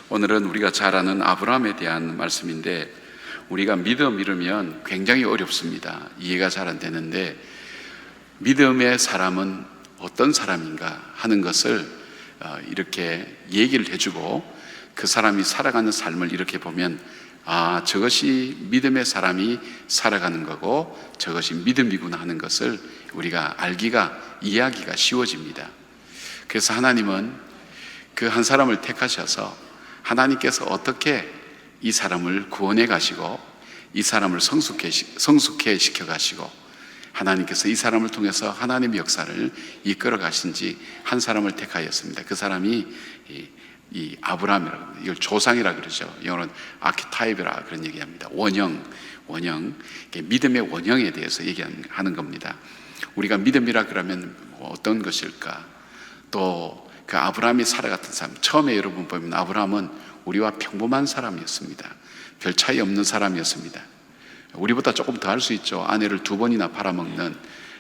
오늘은 우리가 잘 아는 아브라함에 대한 말씀인데, 우리가 믿으면 굉장히 어렵습니다. 이해가 잘 안 되는데, 믿음의 사람은 어떤 사람인가 하는 것을 이렇게 얘기를 해주고, 그 사람이 살아가는 삶을 이렇게 보면 저것이 믿음의 사람이 살아가는 거고 저것이 믿음이구나 하는 것을 우리가 이해하기가 쉬워집니다. 그래서 하나님은 그 한 사람을 택하셔서 하나님께서 어떻게 이 사람을 구원해 가시고 이 사람을 성숙해 시켜 가시고 하나님께서 이 사람을 통해서 하나님의 역사를 이끌어 가신지 한 사람을 택하였습니다. 그 사람이 이 아브라함이라고, 이걸 조상이라 그러죠. 영어로는 아키타입이라 그런 얘기합니다. 원형, 믿음의 원형에 대해서 얘기하는 겁니다. 우리가 믿음이라 그러면 어떤 것일까? 또 그 아브라함이 살아갔던 삶, 처음에 여러분 보면 아브라함은 우리와 평범한 사람이었습니다. 별 차이 없는 사람이었습니다. 우리보다 조금 더 할 수 있죠. 아내를 2번이나 팔아먹는,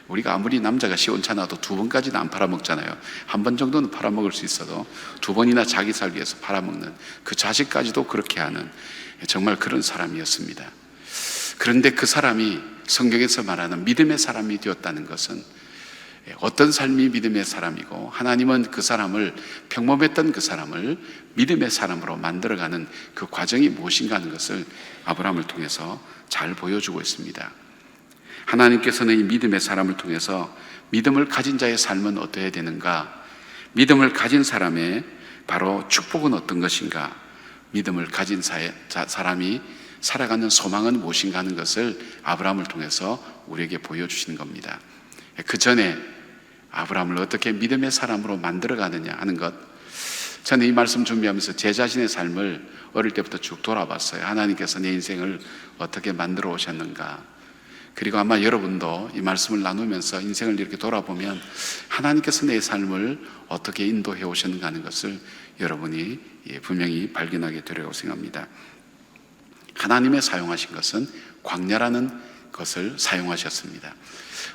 우리가 아무리 남자가 시원찮아도 2번까지는 안 팔아먹잖아요. 1번 정도는 팔아먹을 수 있어도 2번이나 자기 살기 위해서 팔아먹는, 그 자식까지도 그렇게 하는 정말 그런 사람이었습니다. 그런데 그 사람이 성경에서 말하는 믿음의 사람이 되었다는 것은 어떤 삶이 믿음의 사람이고, 하나님은 그 사람을, 평범했던 그 사람을 믿음의 사람으로 만들어가는 그 과정이 무엇인가 하는 것을 아브라함을 통해서 잘 보여주고 있습니다. 하나님께서는 이 믿음의 사람을 통해서 믿음을 가진 자의 삶은 어떠해야 되는가, 믿음을 가진 사람의 바로 축복은 어떤 것인가, 믿음을 가진 사람이 살아가는 소망은 무엇인가 하는 것을 아브라함을 통해서 우리에게 보여주시는 겁니다. 그 전에 아브라함을 어떻게 믿음의 사람으로 만들어가느냐 하는 것, 저는 이 말씀 준비하면서 제 자신의 삶을 어릴 때부터 쭉 돌아봤어요. 하나님께서 내 인생을 어떻게 만들어 오셨는가. 그리고 아마 여러분도 이 말씀을 나누면서 인생을 이렇게 돌아보면 하나님께서 내 삶을 어떻게 인도해 오셨는가 하는 것을 여러분이 분명히 발견하게 되리라고 생각합니다. 하나님의 사용하신 것은 광야라는 것을 사용하셨습니다.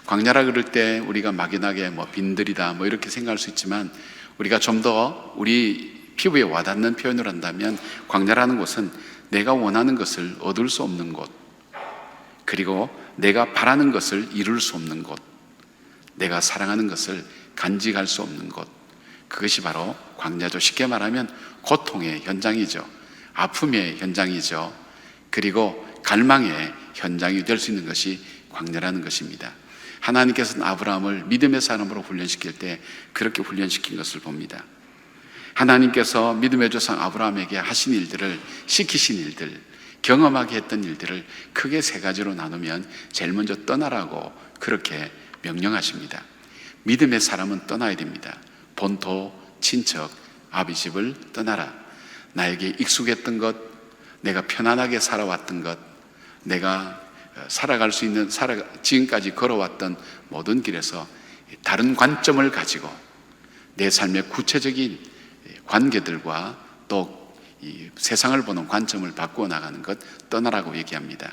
광야라 그럴 때 우리가 막연하게 빈들이다 이렇게 생각할 수 있지만, 우리가 좀 더 우리 피부에 와닿는 표현을 한다면 광야라는 곳은 내가 원하는 것을 얻을 수 없는 곳, 그리고 내가 바라는 것을 이룰 수 없는 곳, 내가 사랑하는 것을 간직할 수 없는 곳, 그것이 바로 광야죠. 쉽게 말하면 고통의 현장이죠. 아픔의 현장이죠. 그리고 갈망의 현장이 될 수 있는 것이 광야라는 것입니다. 하나님께서는 아브라함을 믿음의 사람으로 훈련시킬 때 그렇게 훈련시킨 것을 봅니다. 하나님께서 믿음의 조상 아브라함에게 하신 일들을, 시키신 일들, 경험하게 했던 일들을 크게 3가지로 나누면 제일 먼저 떠나라고 그렇게 명령하십니다. 믿음의 사람은 떠나야 됩니다. 본토, 친척, 아비집을 떠나라. 나에게 익숙했던 것, 내가 편안하게 살아왔던 것, 내가 살아갈 수 있는, 지금까지 걸어왔던 모든 길에서 다른 관점을 가지고 내 삶의 구체적인 관계들과 또 이 세상을 보는 관점을 바꾸어 나가는 것, 떠나라고 얘기합니다.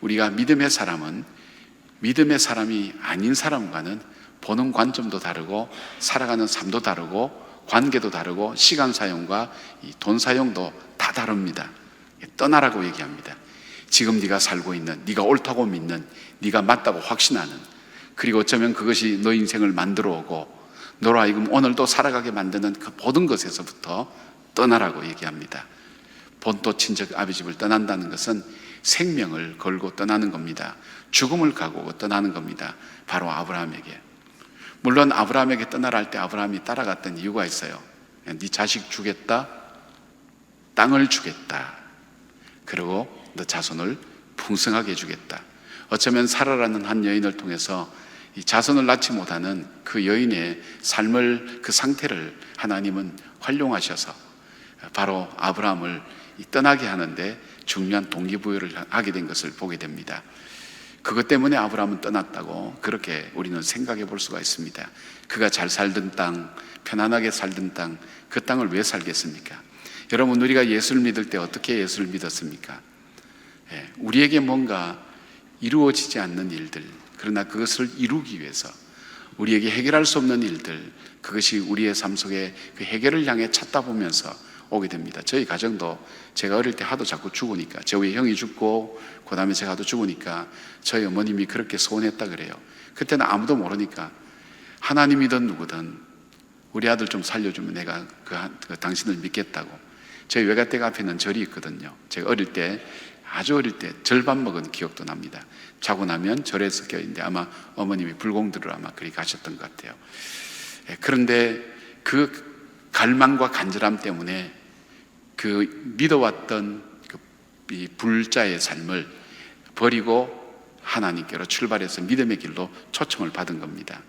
우리가 믿음의 사람은 믿음의 사람이 아닌 사람과는 보는 관점도 다르고 살아가는 삶도 다르고 관계도 다르고 시간 사용과 돈 사용도 다 다릅니다. 떠나라고 얘기합니다. 지금 네가 살고 있는, 네가 옳다고 믿는, 네가 맞다고 확신하는, 그리고 어쩌면 그것이 너 인생을 만들어 오고 너로 하여금 오늘도 살아가게 만드는 그 모든 것에서부터 떠나라고 얘기합니다. 본토 친척 아비집을 떠난다는 것은 생명을 걸고 떠나는 겁니다. 죽음을 각오하고 떠나는 겁니다. 바로 아브라함에게. 물론 아브라함에게 떠나라 할 때 아브라함이 따라갔던 이유가 있어요. 네 자식 주겠다, 땅을 주겠다, 그리고 너 자손을 풍성하게 해주겠다. 어쩌면 사라라는 한 여인을 통해서 이 자손을 낳지 못하는 그 여인의 삶을, 그 상태를 하나님은 활용하셔서 바로 아브라함을 떠나게 하는데 중요한 동기부여를 하게 된 것을 보게 됩니다. 그것 때문에 아브라함은 떠났다고 그렇게 우리는 생각해 볼 수가 있습니다. 그가 잘 살던 땅, 편안하게 살던 땅, 그 땅을 왜 살겠습니까? 여러분, 우리가 예수를 믿을 때 어떻게 예수를 믿었습니까? 우리에게 뭔가 이루어지지 않는 일들, 그러나 그것을 이루기 위해서 우리에게 해결할 수 없는 일들, 그것이 우리의 삶 속에 그 해결을 향해 찾다 보면서 오게 됩니다. 저희 가정도 제가 어릴 때 하도 자꾸 죽으니까, 저 위에 형이 죽고 그 다음에 제가 하도 죽으니까 저희 어머님이 그렇게 소원했다 그래요. 그때는 아무도 모르니까 하나님이든 누구든 우리 아들 좀 살려주면 내가 그 당신을 믿겠다고. 저희 외가댁 앞에는 절이 있거든요. 제가 어릴 때, 아주 어릴 때 절밥 먹은 기억도 납니다. 자고 나면 절에서 껴있는데 아마 어머님이 불공들을 아마 그리 가셨던 것 같아요. 그런데 그 갈망과 간절함 때문에 그 믿어왔던 이 불자의 삶을 버리고 하나님께로 출발해서 믿음의 길로 초청을 받은 겁니다.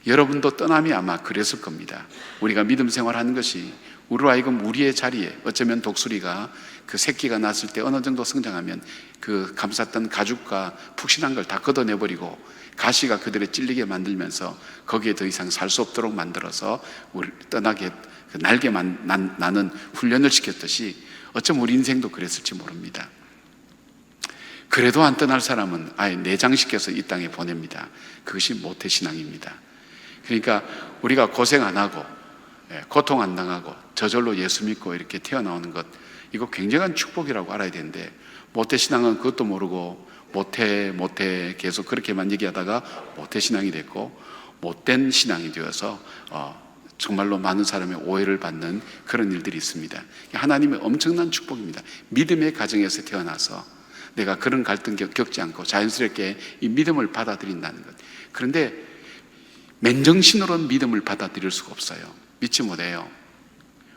여러분도 떠남이 아마 그랬을 겁니다. 우리가 믿음 생활하는 것이 우리로 하여금 우리의 자리에, 어쩌면 독수리가 그 새끼가 났을 때 어느 정도 성장하면 그 감쌌던 가죽과 푹신한 걸 다 걷어내버리고 가시가 그들을 찔리게 만들면서 거기에 더 이상 살 수 없도록 만들어서 우리 떠나게 날개 나는 훈련을 시켰듯이 어쩌면 우리 인생도 그랬을지 모릅니다. 그래도 안 떠날 사람은 아예 내장시켜서 이 땅에 보냅니다. 그것이 모태신앙입니다. 그러니까 우리가 고생 안 하고 고통 안 당하고 저절로 예수 믿고 이렇게 태어나오는 것, 이거 굉장한 축복이라고 알아야 되는데, 모태신앙은 그것도 모르고 모태 계속 그렇게만 얘기하다가 모태신앙이 됐고 못된 신앙이 되어서 정말로 많은 사람의 오해를 받는 그런 일들이 있습니다. 하나님의 엄청난 축복입니다. 믿음의 가정에서 태어나서 내가 그런 갈등 겪지 않고 자연스럽게 이 믿음을 받아들인다는 것. 그런데 맨정신으로는 믿음을 받아들일 수가 없어요. 믿지 못해요.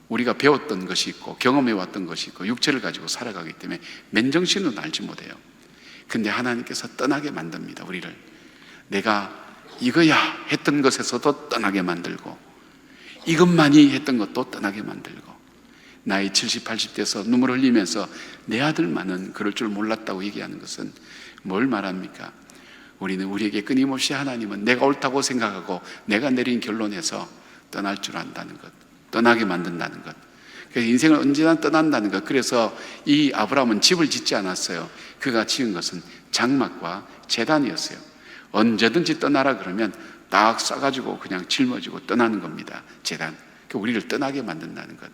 우리가 배웠던 것이 있고 경험해왔던 것이 있고 육체를 가지고 살아가기 때문에 맨정신으로는 알지 못해요. 근데 하나님께서 떠나게 만듭니다. 우리를 내가 이거야 했던 것에서도 떠나게 만들고 이것만이 했던 것도 떠나게 만들고, 나이 70, 80대에서 눈물 흘리면서 내 아들만은 그럴 줄 몰랐다고 얘기하는 것은 뭘 말합니까? 우리는 우리에게 끊임없이 하나님은 내가 옳다고 생각하고 내가 내린 결론에서 떠날 줄 안다는 것, 떠나게 만든다는 것. 그래서 인생을 언제나 떠난다는 것. 그래서 이 아브라함은 집을 짓지 않았어요. 그가 지은 것은 장막과 제단이었어요. 언제든지 떠나라 그러면 딱 싸가지고 그냥 짊어지고 떠나는 겁니다. 제단. 우리를 떠나게 만든다는 것.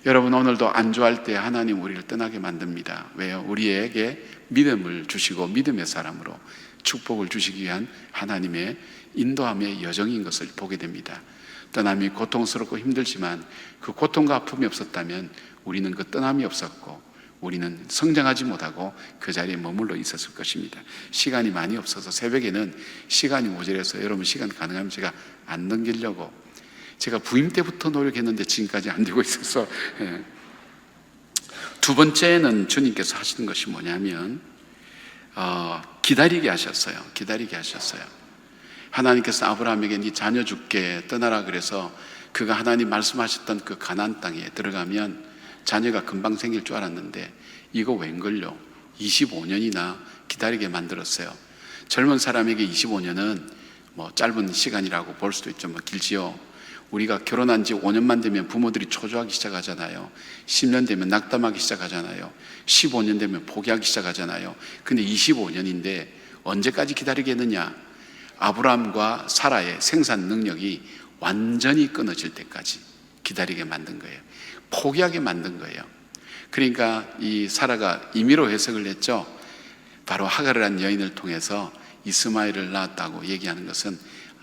여러분, 오늘도 안주할 때 하나님 우리를 떠나게 만듭니다. 왜요? 우리에게 믿음을 주시고 믿음의 사람으로 축복을 주시기 위한 하나님의 인도함의 여정인 것을 보게 됩니다. 떠남이 고통스럽고 힘들지만 그 고통과 아픔이 없었다면 우리는 그 떠남이 없었고 우리는 성장하지 못하고 그 자리에 머물러 있었을 것입니다. 시간이 많이 없어서 새벽에는 시간이 모자라서 여러분 시간 가능하면 제가 안 넘기려고, 제가 부임 때부터 노력했는데 지금까지 안 되고 있어서. 두 번째는 주님께서 하시는 것이 뭐냐면 기다리게 하셨어요. 기다리게 하셨어요. 하나님께서 아브라함에게 네 자녀 줄게 떠나라 그래서 그가 하나님 말씀하셨던 그 가나안 땅에 들어가면 자녀가 금방 생길 줄 알았는데 이거 웬걸요? 25년이나 기다리게 만들었어요. 젊은 사람에게 25년은 뭐 짧은 시간이라고 볼 수도 있죠. 뭐 길지요. 우리가 결혼한 지 5년만 되면 부모들이 초조하기 시작하잖아요. 10년 되면 낙담하기 시작하잖아요. 15년 되면 포기하기 시작하잖아요. 근데 25년인데 언제까지 기다리겠느냐? 아브라함과 사라의 생산 능력이 완전히 끊어질 때까지 기다리게 만든 거예요. 포기하게 만든 거예요. 그러니까 이 사라가 임의로 해석을 했죠. 바로 하갈이라는 여인을 통해서 이스마엘을 낳았다고 얘기하는 것은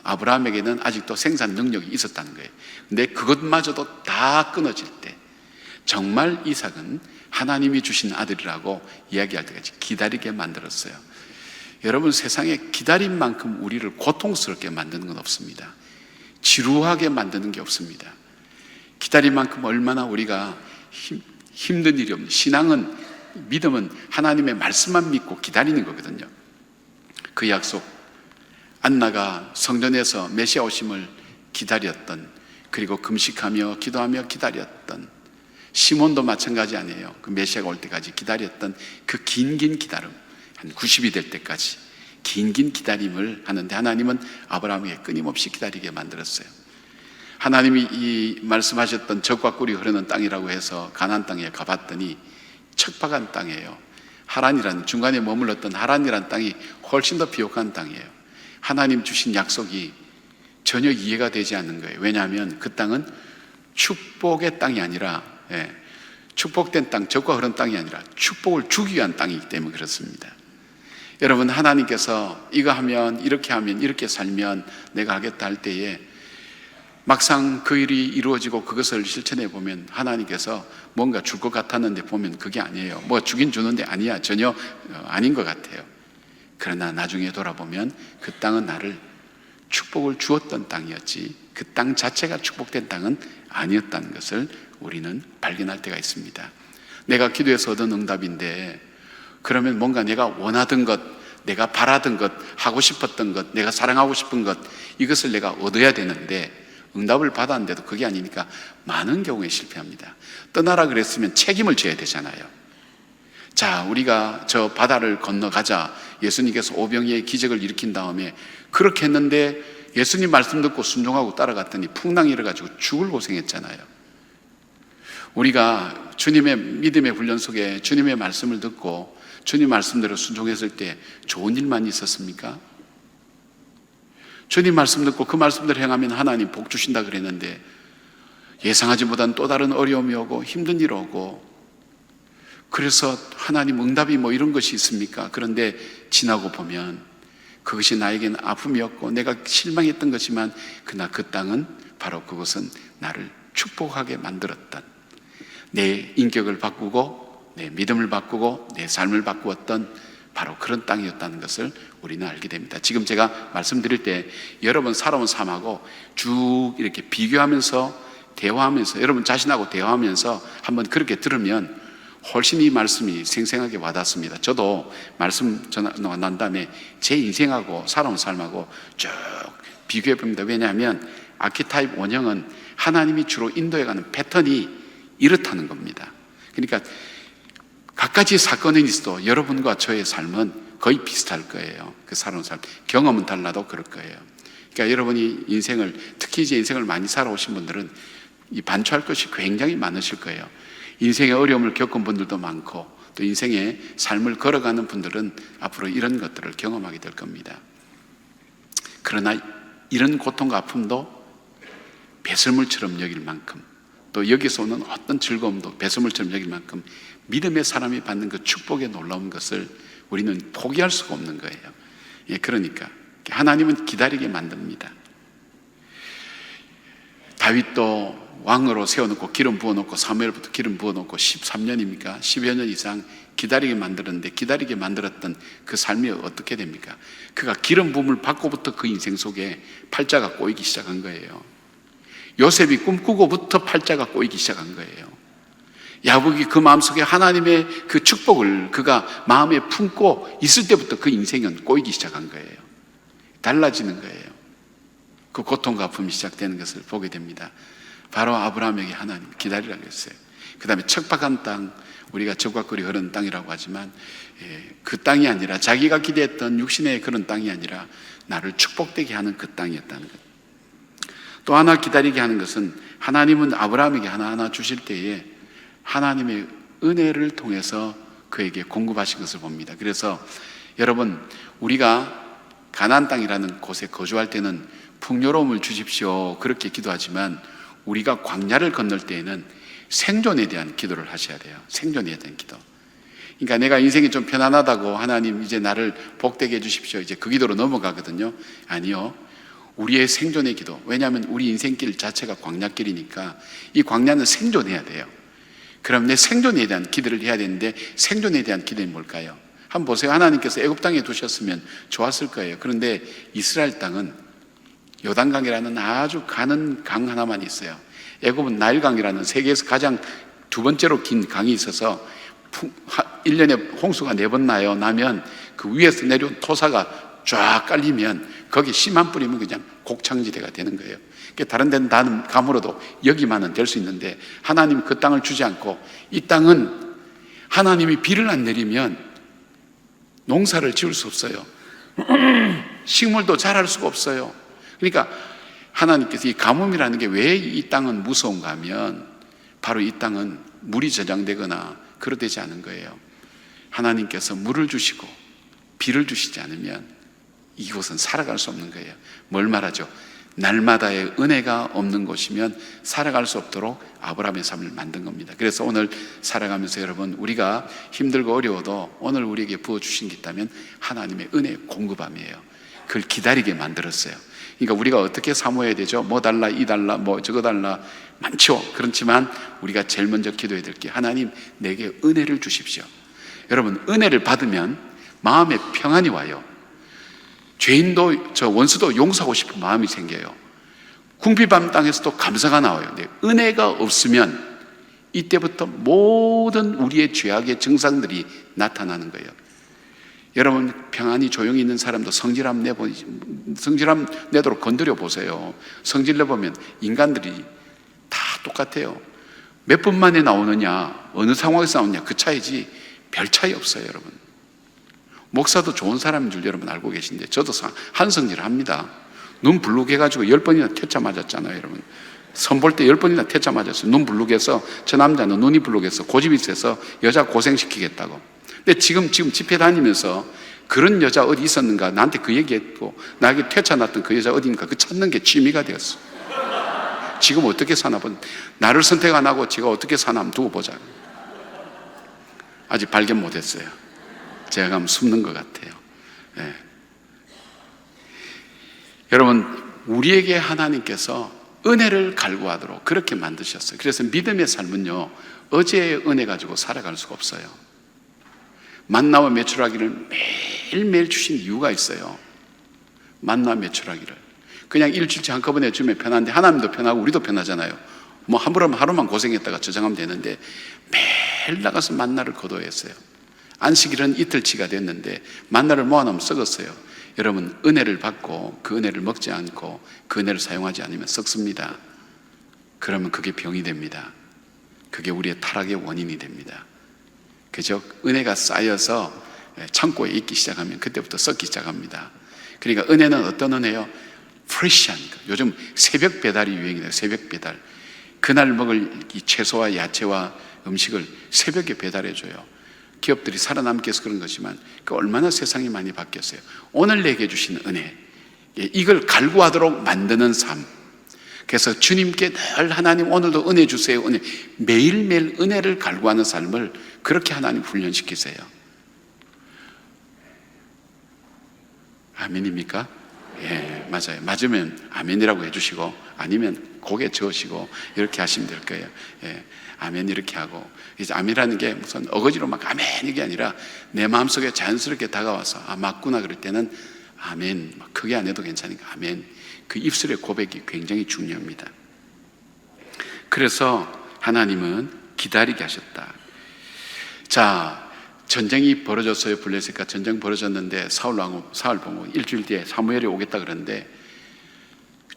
아브라함에게는 아직도 생산 능력이 있었다는 거예요. 근데 그것마저도 다 끊어질 때 정말 이삭은 하나님이 주신 아들이라고 이야기할 때까지 기다리게 만들었어요. 여러분, 세상에 기다린 만큼 우리를 고통스럽게 만드는 건 없습니다. 지루하게 만드는 게 없습니다. 기다린 만큼 얼마나 우리가 힘든 일이 없는, 신앙은, 믿음은 하나님의 말씀만 믿고 기다리는 거거든요. 그 약속, 안나가 성전에서 메시아 오심을 기다렸던, 그리고 금식하며 기도하며 기다렸던, 시몬도 마찬가지 아니에요. 그 메시아가 올 때까지 기다렸던 그 긴 기다림, 한 90이 될 때까지 긴 기다림을 하는데 하나님은 아브라함에게 끊임없이 기다리게 만들었어요. 하나님이 이 말씀하셨던 젖과 꿀이 흐르는 땅이라고 해서 가나안 땅에 가봤더니 척박한 땅이에요. 하란이라는, 중간에 머물렀던 하란이라는 땅이 훨씬 더 비옥한 땅이에요. 하나님 주신 약속이 전혀 이해가 되지 않는 거예요. 왜냐하면 그 땅은 축복의 땅이 아니라, 축복된 땅, 적과 흐른 땅이 아니라 축복을 주기 위한 땅이기 때문에 그렇습니다. 여러분, 하나님께서 이거 하면, 이렇게 하면, 이렇게 살면 내가 하겠다 할 때에 막상 그 일이 이루어지고 그것을 실천해 보면 하나님께서 뭔가 줄 것 같았는데 보면 그게 아니에요. 뭐 주긴 주는데 아니야. 전혀 아닌 것 같아요. 그러나 나중에 돌아보면 그 땅은 나를 축복을 주었던 땅이었지, 그 땅 자체가 축복된 땅은 아니었다는 것을 우리는 발견할 때가 있습니다. 내가 기도해서 얻은 응답인데, 그러면 뭔가 내가 원하던 것, 내가 바라던 것, 하고 싶었던 것, 내가 사랑하고 싶은 것, 이것을 내가 얻어야 되는데 응답을 받았는데도 그게 아니니까 많은 경우에 실패합니다. 떠나라 그랬으면 책임을 져야 되잖아요. 자, 우리가 저 바다를 건너가자, 예수님께서 오병이의 기적을 일으킨 다음에 그렇게 했는데 예수님 말씀 듣고 순종하고 따라갔더니 풍랑이 일어가지고 죽을 고생했잖아요. 우리가 주님의 믿음의 훈련 속에 주님의 말씀을 듣고 주님 말씀대로 순종했을 때 좋은 일만 있었습니까? 주님 말씀 듣고 그 말씀대로 행하면 하나님 복 주신다 그랬는데 예상하지 못한 또 다른 어려움이 오고 힘든 일 오고, 그래서 하나님 응답이 뭐 이런 것이 있습니까? 그런데 지나고 보면 그것이 나에게는 아픔이었고 내가 실망했던 것이지만 그러나 그 땅은 바로 그것은 나를 축복하게 만들었던, 내 인격을 바꾸고 내 믿음을 바꾸고 내 삶을 바꾸었던 바로 그런 땅이었다는 것을 우리는 알게 됩니다. 지금 제가 말씀드릴 때 여러분 살아온 삶하고 쭉 이렇게 비교하면서 대화하면서, 여러분 자신하고 대화하면서 한번 그렇게 들으면 훨씬 이 말씀이 생생하게 와닿습니다. 저도 말씀 전하고 난 다음에 제 인생하고 살아온 삶하고 쭉 비교해 봅니다. 왜냐하면 아키타입 원형은 하나님이 주로 인도해가는 패턴이 이렇다는 겁니다. 그러니까 갖가지 사건은 있어도 여러분과 저의 삶은 거의 비슷할 거예요. 그 살아온 삶, 경험은 달라도 그럴 거예요. 그러니까 여러분이 인생을, 특히 이제 인생을 많이 살아오신 분들은 이 반추할 것이 굉장히 많으실 거예요. 인생의 어려움을 겪은 분들도 많고 또 인생의 삶을 걸어가는 분들은 앞으로 이런 것들을 경험하게 될 겁니다. 그러나 이런 고통과 아픔도 배설물처럼 여길 만큼, 또 여기서 오는 어떤 즐거움도 배설물처럼 여길 만큼 믿음의 사람이 받는 그 축복의 놀라운 것을 우리는 포기할 수가 없는 거예요. 그러니까 하나님은 기다리게 만듭니다. 다윗도 왕으로 세워놓고 기름 부어놓고 사무엘부터 기름 부어놓고 13년입니까? 10여 년 이상 기다리게 만들었는데, 기다리게 만들었던 그 삶이 어떻게 됩니까? 그가 기름 부음을 받고부터 그 인생 속에 팔자가 꼬이기 시작한 거예요. 요셉이 꿈꾸고부터 팔자가 꼬이기 시작한 거예요. 야곱이 그 마음속에 하나님의 그 축복을 그가 마음에 품고 있을 때부터 그 인생은 꼬이기 시작한 거예요. 달라지는 거예요. 그 고통과 아픔이 시작되는 것을 보게 됩니다. 바로 아브라함에게 하나님 기다리라고 했어요. 그 다음에 척박한 땅, 우리가 적과 꿀이 흐르는 땅이라고 하지만 그 땅이 아니라, 자기가 기대했던 육신의 그런 땅이 아니라 나를 축복되게 하는 그 땅이었다는 것. 또 하나 기다리게 하는 것은, 하나님은 아브라함에게 하나하나 주실 때에 하나님의 은혜를 통해서 그에게 공급하신 것을 봅니다. 그래서 여러분, 우리가 가나안 땅이라는 곳에 거주할 때는 풍요로움을 주십시오 그렇게 기도하지만, 우리가 광야를 건널 때에는 생존에 대한 기도를 하셔야 돼요. 생존에 대한 기도. 그러니까 내가 인생이 좀 편안하다고 하나님 이제 나를 복되게 해주십시오, 이제 그 기도로 넘어가거든요. 아니요, 우리의 생존의 기도. 왜냐하면 우리 인생길 자체가 광야길이니까 이 광야는 생존해야 돼요. 그럼 내 생존에 대한 기도를 해야 되는데, 생존에 대한 기도는 뭘까요? 한번 보세요. 하나님께서 애굽 땅에 두셨으면 좋았을 거예요. 그런데 이스라엘 땅은 요단강이라는 아주 가는 강 하나만 있어요. 애굽은 나일강이라는 세계에서 가장 두 번째로 긴 강이 있어서 1년에 홍수가 4번 나면 그 위에서 내려온 토사가 쫙 깔리면 거기 씨만 뿌리면 그냥 곡창지대가 되는 거예요. 다른 데는 다른 감으로도 여기만은 될 수 있는데, 하나님이 그 땅을 주지 않고, 이 땅은 하나님이 비를 안 내리면 농사를 지을 수 없어요. 식물도 자랄 수가 없어요. 그러니까 하나님께서 이 가뭄이라는 게 왜 이 땅은 무서운가 하면, 바로 이 땅은 물이 저장되거나 그러되지 않은 거예요. 하나님께서 물을 주시고 비를 주시지 않으면 이곳은 살아갈 수 없는 거예요. 뭘 말하죠? 날마다의 은혜가 없는 곳이면 살아갈 수 없도록 아브라함의 삶을 만든 겁니다. 그래서 오늘 살아가면서 여러분, 우리가 힘들고 어려워도 오늘 우리에게 부어주신 게 있다면 하나님의 은혜 공급함이에요. 그걸 기다리게 만들었어요. 그러니까 우리가 어떻게 사모해야 되죠? 뭐 달라, 이 달라, 뭐 저거 달라 많죠. 그렇지만 우리가 제일 먼저 기도해야 될 게, 하나님 내게 은혜를 주십시오. 여러분, 은혜를 받으면 마음에 평안이 와요. 죄인도, 원수도 용서하고 싶은 마음이 생겨요. 궁핍한 땅에서도 감사가 나와요. 근데 은혜가 없으면 이때부터 모든 우리의 죄악의 증상들이 나타나는 거예요. 여러분, 평안히 조용히 있는 사람도 성질함 내도록 건드려 보세요. 성질 내보면 인간들이 다 똑같아요. 몇 분 만에 나오느냐, 어느 상황에서 나오느냐, 그 차이지 별 차이 없어요. 여러분, 목사도 좋은 사람인 줄 여러분 알고 계신데, 저도 한성질을 합니다. 눈 불룩해가지고 10번이나 퇴짜 맞았잖아요. 여러분, 선볼 때 10번이나 퇴짜 맞았어요. 눈 불룩해서. 저 남자는 눈이 불룩해서 고집이 세서 여자 고생시키겠다고. 근데 지금 집회 다니면서 그런 여자 어디 있었는가 나한테 그 얘기했고, 나에게 퇴짜 났던 그 여자 어디인가 그 찾는 게 취미가 되었어. 지금 어떻게 사나 본, 나를 선택 안 하고 지가 어떻게 사나 한번 두고 보자. 아직 발견 못했어요. 제가 가면 숨는 것 같아요. 네. 여러분, 우리에게 하나님께서 은혜를 갈구하도록 그렇게 만드셨어요. 그래서 믿음의 삶은요, 어제의 은혜 가지고 살아갈 수가 없어요. 만나와 메추라기를 매일매일 주신 이유가 있어요. 만나 메추라기를 그냥 일주일치 한꺼번에 주면 편한데, 하나님도 편하고 우리도 편하잖아요. 뭐 하루만 고생했다가 저장하면 되는데 매일 나가서 만나를 거둬야 했어요. 안식일은 이틀치가 됐는데 만나를 모아놓으면 썩었어요. 여러분, 은혜를 받고 그 은혜를 먹지 않고 그 은혜를 사용하지 않으면 썩습니다. 그러면 그게 병이 됩니다. 그게 우리의 타락의 원인이 됩니다. 그죠? 은혜가 쌓여서 창고에 있기 시작하면 그때부터 썩기 시작합니다. 그러니까 은혜는 어떤 은혜요? 프레시한, 요즘 새벽 배달이 유행이에요. 새벽 배달. 그날 먹을 이 채소와 야채와 음식을 새벽에 배달해줘요. 기업들이 살아남기 위해서 그런 거지만 그 얼마나 세상이 많이 바뀌었어요. 오늘 내게 주신 은혜, 이걸 갈구하도록 만드는 삶. 그래서 주님께 늘 하나님 오늘도 은혜 주세요, 은혜, 매일매일 은혜를 갈구하는 삶을 그렇게 하나님 훈련시키세요. 아멘입니까? 예, 맞아요. 맞으면 아멘이라고 해주시고, 아니면 고개 저으시고 이렇게 하시면 될 거예요. 예, 아멘 이렇게 하고. 이제 아멘이라는 게 무슨 어거지로 막 아멘 이게 아니라 내 마음속에 자연스럽게 다가와서 아 맞구나 그럴 때는 아멘, 막 크게 안 해도 괜찮으니까 아멘. 그 입술의 고백이 굉장히 중요합니다. 그래서 하나님은 기다리게 하셨다. 자, 전쟁이 벌어졌어요. 블레셋과 전쟁 벌어졌는데 사울 보고 일주일 뒤에 사무엘이 오겠다 그러는데,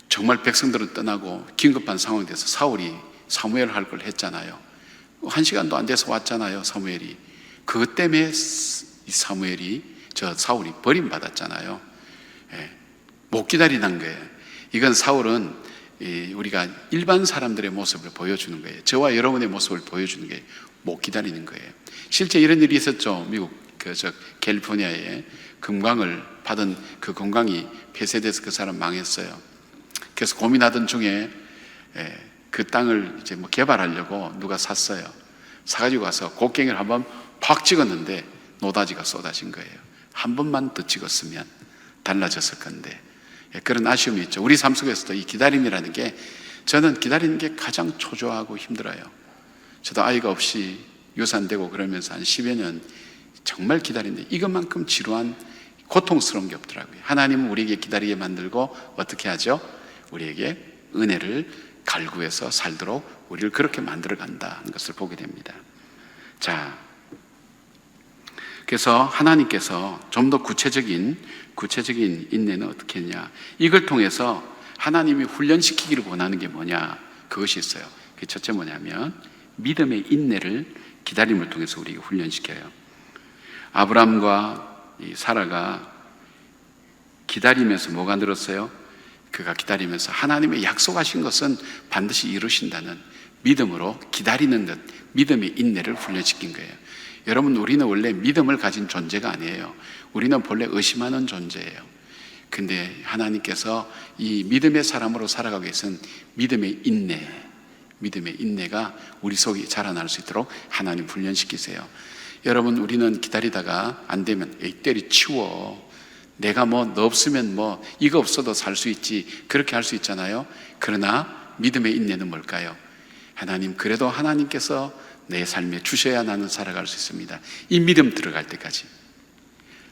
정말 백성들은 떠나고 긴급한 상황이 돼서 사울이 사무엘 할 걸 했잖아요. 1시간도 안 돼서 왔잖아요. 사무엘이. 그것 때문에 사울이 버림받았잖아요. 예, 못 기다리는 거예요. 이건 사울은 우리가 일반 사람들의 모습을 보여주는 거예요. 저와 여러분의 모습을 보여주는 게 못 기다리는 거예요. 실제 이런 일이 있었죠. 미국 캘리포니아에 금광을 받은 그 금광이 폐쇄돼서 그 사람 망했어요. 그래서 고민하던 중에 그 땅을 이제 뭐 개발하려고 누가 샀어요. 사가지고 가서 곡괭이를 한번 팍 찍었는데 노다지가 쏟아진 거예요. 한 번만 더 찍었으면 달라졌을 건데, 그런 아쉬움이 있죠. 우리 삶 속에서도 이 기다림이라는 게, 저는 기다리는 게 가장 초조하고 힘들어요. 저도 아이가 없이 유산되고 그러면서 한 10여 년 정말 기다리는데 이것만큼 지루한 고통스러운 게 없더라고요. 하나님은 우리에게 기다리게 만들고 어떻게 하죠? 우리에게 은혜를 갈구해서 살도록 우리를 그렇게 만들어 간다는 것을 보게 됩니다. 자, 그래서 하나님께서 좀 더 구체적인 인내는 어떻게 했냐, 이걸 통해서 하나님이 훈련시키기를 원하는 게 뭐냐, 그것이 있어요. 그 첫째 뭐냐면 믿음의 인내를, 기다림을 통해서 우리에게 훈련시켜요. 아브라함과 이 사라가 기다리면서 뭐가 늘었어요? 그가 기다리면서 하나님의 약속하신 것은 반드시 이루신다는 믿음으로 기다리는 듯 믿음의 인내를 훈련시킨 거예요. 여러분, 우리는 원래 믿음을 가진 존재가 아니에요. 우리는 본래 의심하는 존재예요. 근데 하나님께서 이 믿음의 사람으로 살아가기 위해서는 믿음의 인내가 우리 속에 자라날 수 있도록 하나님 훈련시키세요. 여러분, 우리는 기다리다가 안 되면 에이 때려치워, 내가 뭐 너 없으면 뭐 이거 없어도 살 수 있지, 그렇게 할 수 있잖아요. 그러나 믿음의 인내는 뭘까요? 하나님, 그래도 하나님께서 내 삶에 주셔야 나는 살아갈 수 있습니다. 이 믿음 들어갈 때까지.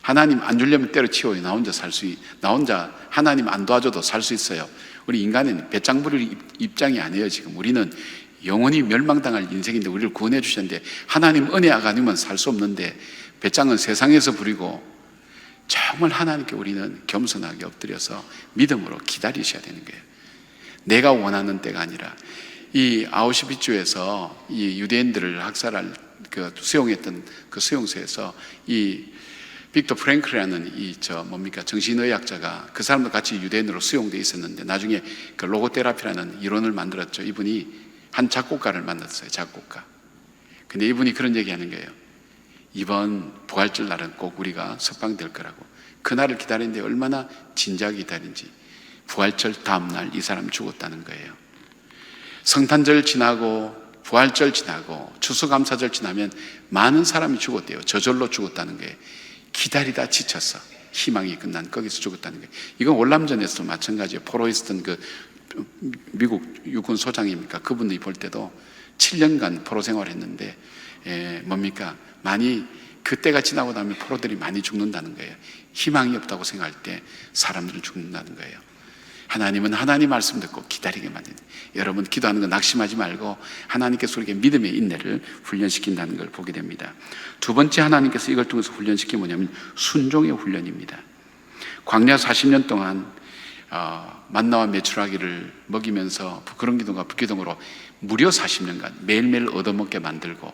하나님 안 주려면 때려치워요. 나 혼자 하나님 안 도와줘도 살 수 있어요. 우리 인간은 배짱 부릴 입장이 아니에요. 지금 우리는 영원히 멸망당할 인생인데 우리를 구원해 주셨는데, 하나님 은혜가 아니면 살 수 없는데 배짱은 세상에서 부리고, 정말 하나님께 우리는 겸손하게 엎드려서 믿음으로 기다리셔야 되는 거예요. 내가 원하는 때가 아니라. 이 아우슈비츠에서 이 유대인들을 학살할 수용했던 그 수용소에서 이 빅터 프랭클이라는 정신의학자가, 그 사람도 같이 유대인으로 수용되어 있었는데 나중에 그 로고테라피라는 이론을 만들었죠. 이분이 한 작곡가를 만났어요. 작곡가. 근데 이분이 그런 얘기하는 거예요. 이번 부활절 날은 꼭 우리가 석방될 거라고. 그날을 기다리는데 얼마나 진지하게 기다린지. 부활절 다음 날 이 사람 죽었다는 거예요. 성탄절 지나고 부활절 지나고 추수감사절 지나면 많은 사람이 죽었대요. 저절로 죽었다는 거예요. 기다리다 지쳐서 희망이 끝난 거기서 죽었다는 거예요. 이건 월남전에서도 마찬가지예요. 포로이스턴 그 미국 육군 소장입니까? 그분들이 볼 때도 7년간 포로 생활했는데 뭡니까? 많이 그때가 지나고 나면 포로들이 많이 죽는다는 거예요. 희망이 없다고 생각할 때 사람들은 죽는다는 거예요. 하나님은 하나님 말씀 듣고 기다리게 만드는, 여러분 기도하는 거 낙심하지 말고 하나님께서 우리에게 믿음의 인내를 훈련시킨다는 걸 보게 됩니다. 두 번째, 하나님께서 이걸 통해서 훈련시킨 뭐냐면 순종의 훈련입니다. 광야 40년 동안 만나와 메추라기를 먹이면서 그런 기둥과 불기둥으로 무려 40년간 매일매일 얻어먹게 만들고,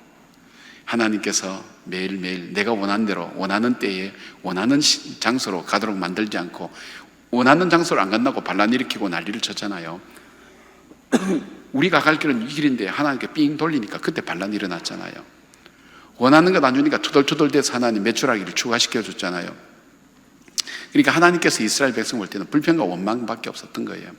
하나님께서 매일매일 내가 원하는 대로 원하는 때에 원하는 장소로 가도록 만들지 않고, 원하는 장소를 안 간다고 반란 일으키고 난리를 쳤잖아요. 우리가 갈 길은 이 길인데 하나님께 삥 돌리니까 그때 반란이 일어났잖아요. 원하는 것 안 주니까 투덜투덜대서 하나님 메추라기를 추가시켜 줬잖아요. 그러니까 하나님께서 이스라엘 백성 볼 때는 불평과 원망밖에 없었던 거예요.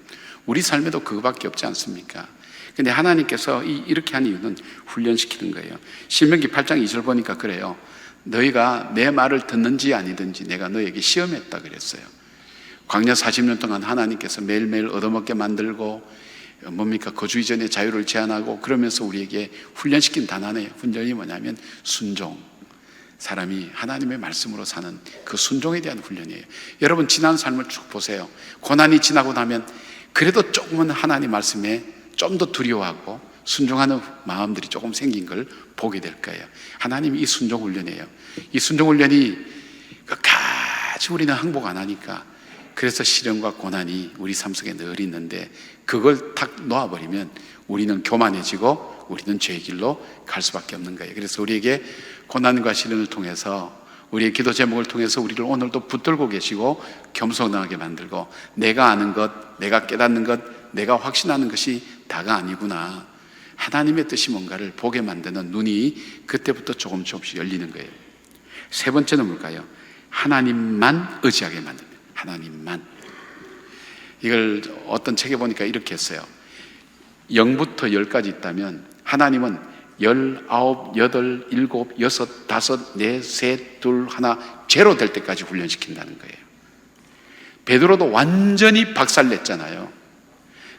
우리 삶에도 그거밖에 없지 않습니까? 근데 하나님께서 이렇게 한 이유는 훈련시키는 거예요. 신명기 8장 2절 보니까 그래요. 너희가 내 말을 듣는지 아니든지 내가 너에게 시험했다 그랬어요. 광야 40년 동안 하나님께서 매일매일 얻어먹게 만들고, 뭡니까? 거주 이전의 자유를 제한하고, 그러면서 우리에게 훈련시킨 단안의 훈련이 뭐냐면 순종. 사람이 하나님의 말씀으로 사는 그 순종에 대한 훈련이에요. 여러분 지난 삶을 쭉 보세요. 고난이 지나고 나면 그래도 조금은 하나님 말씀에 좀 더 두려워하고 순종하는 마음들이 조금 생긴 걸 보게 될 거예요. 하나님이 이 순종 훈련이에요. 이 순종 훈련이 끝까지 우리는 항복 안 하니까, 그래서 시련과 고난이 우리 삶 속에 늘 있는데, 그걸 탁 놓아버리면 우리는 교만해지고 우리는 죄의 길로 갈 수밖에 없는 거예요. 그래서 우리에게 고난과 시련을 통해서, 우리의 기도 제목을 통해서 우리를 오늘도 붙들고 계시고 겸손하게 만들고, 내가 아는 것, 내가 깨닫는 것, 내가 확신하는 것이 다가 아니구나, 하나님의 뜻이 뭔가를 보게 만드는 눈이 그때부터 조금씩 열리는 거예요. 세 번째는 뭘까요? 하나님만 의지하게 만듭니다. 하나님만. 이걸 어떤 책에 보니까 이렇게 했어요. 0부터 10까지 있다면 하나님은 19, 8, 7, 6, 5, 4, 3, 2, 1 제로 될 때까지 훈련시킨다는 거예요. 베드로도 완전히 박살냈잖아요.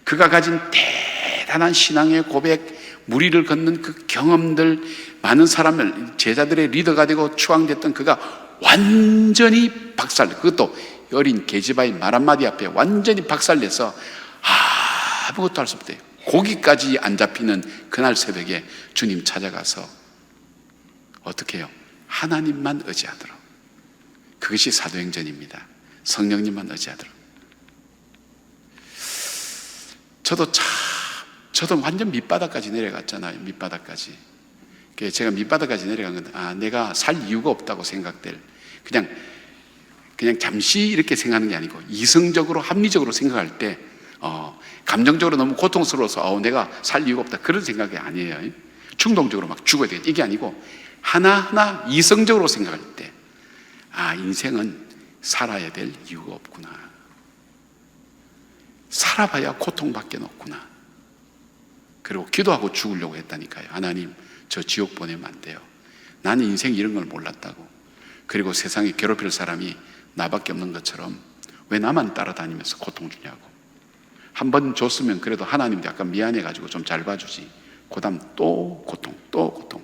그가 가진 대단한 신앙의 고백, 무리를 걷는 그 경험들, 많은 사람을 제자들의 리더가 되고 추앙됐던 그가 완전히 그것도 어린 계집아이 말 한마디 앞에 완전히 박살내서 아무것도 할 수 없대요. 고기까지 안 잡히는 그날 새벽에 주님 찾아가서 어떻게 해요? 하나님만 의지하도록. 그것이 사도행전입니다. 성령님만 의지하도록. 저도 완전 밑바닥까지 내려갔잖아요. 밑바닥까지. 제가 밑바닥까지 내려간 건 내가 살 이유가 없다고 생각될, 그냥 잠시 이렇게 생각하는 게 아니고 이성적으로 합리적으로 생각할 때 감정적으로 너무 고통스러워서 내가 살 이유가 없다, 그런 생각이 아니에요. 충동적으로 막 죽어야 되겠다, 이게 아니고 하나하나 이성적으로 생각할 때 인생은 살아야 될 이유가 없구나. 살아봐야 고통밖에 없구나. 그리고 기도하고 죽으려고 했다니까요. 하나님, 저 지옥 보내면 안 돼요. 나는 인생 이런 걸 몰랐다고. 그리고 세상에 괴롭힐 사람이 나밖에 없는 것처럼 왜 나만 따라다니면서 고통 주냐고. 한 번 줬으면 그래도 하나님도 약간 미안해가지고 좀 잘 봐주지. 그 다음 또 고통, 또 고통.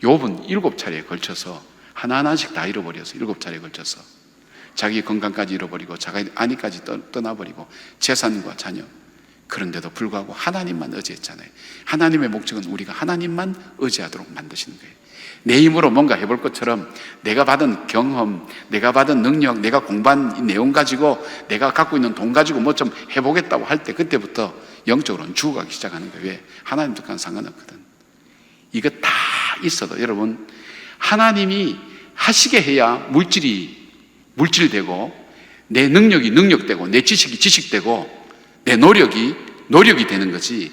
욥은 7차례에 걸쳐서 하나하나씩 다 잃어버려서 7차례에 걸쳐서 자기 건강까지 잃어버리고 자기 아내까지 떠나버리고 재산과 자녀. 그런데도 불구하고 하나님만 의지했잖아요. 하나님의 목적은 우리가 하나님만 의지하도록 만드시는 거예요. 내 힘으로 뭔가 해볼 것처럼 내가 받은 경험, 내가 받은 능력, 내가 공부한 이 내용 가지고 내가 갖고 있는 돈 가지고 뭐 좀 해보겠다고 할 때 그때부터 영적으로는 죽어가기 시작하는 거예요. 왜? 하나님과는 상관없거든. 이거 다 있어도 여러분, 하나님이 하시게 해야 물질되고 내 능력이 능력되고 내 지식이 지식되고 내 노력이 되는 거지,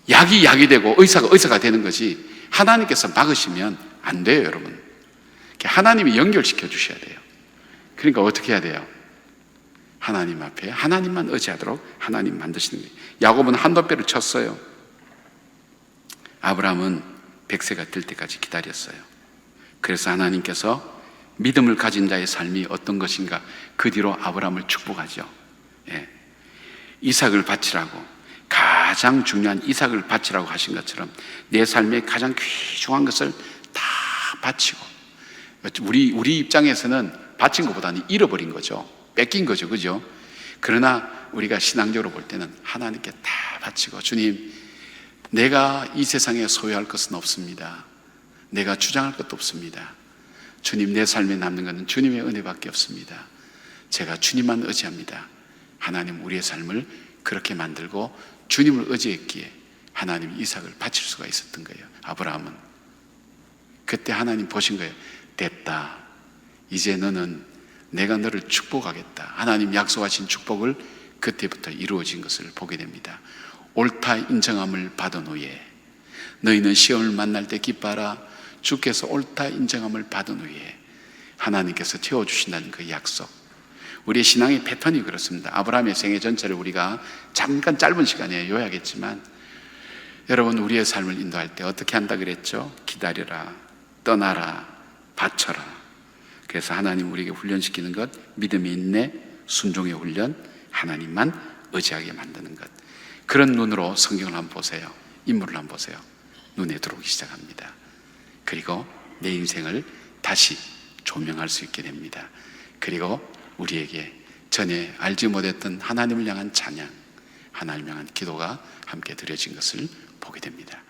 약이 되고 의사가 되는 거지, 하나님께서 막으시면 안 돼요, 여러분. 하나님이 연결시켜 주셔야 돼요. 그러니까 어떻게 해야 돼요? 하나님 앞에 하나님만 의지하도록 하나님 만드시는 거예요. 야곱은 한도뼈를 쳤어요. 아브라함은 100세가 될 때까지 기다렸어요. 그래서 하나님께서 믿음을 가진 자의 삶이 어떤 것인가, 그 뒤로 아브라함을 축복하죠. 예. 이삭을 바치라고, 가장 중요한 이삭을 바치라고 하신 것처럼 내 삶의 가장 귀중한 것을 다 바치고, 우리 입장에서는 바친 것보다는 잃어버린 거죠. 뺏긴 거죠. 그죠? 그러나 우리가 신앙적으로 볼 때는 하나님께 다 바치고, 주님, 내가 이 세상에 소유할 것은 없습니다. 내가 주장할 것도 없습니다. 주님, 내 삶에 남는 것은 주님의 은혜밖에 없습니다. 제가 주님만 의지합니다. 하나님, 우리의 삶을 그렇게 만들고 주님을 의지했기에 하나님이 이삭을 바칠 수가 있었던 거예요. 아브라함은 그때 하나님 보신 거예요. 됐다. 이제 너는 내가 너를 축복하겠다. 하나님 약속하신 축복을 그때부터 이루어진 것을 보게 됩니다. 옳다 인정함을 받은 후에 너희는 시험을 만날 때 기뻐하라. 주께서 옳다 인정함을 받은 후에 하나님께서 채워주신다는 그 약속. 우리의 신앙의 패턴이 그렇습니다. 아브라함의 생애 전체를 우리가 잠깐 짧은 시간에 요약했지만, 여러분, 우리의 삶을 인도할 때 어떻게 한다 그랬죠? 기다려라, 떠나라, 바쳐라. 그래서 하나님 우리에게 훈련시키는 것, 믿음의 인내, 순종의 훈련, 하나님만 의지하게 만드는 것. 그런 눈으로 성경을 한번 보세요. 인물을 한번 보세요. 눈에 들어오기 시작합니다. 그리고 내 인생을 다시 조명할 수 있게 됩니다. 그리고 우리에게 전에 알지 못했던 하나님을 향한 찬양, 하나님을 향한 기도가 함께 드려진 것을 보게 됩니다.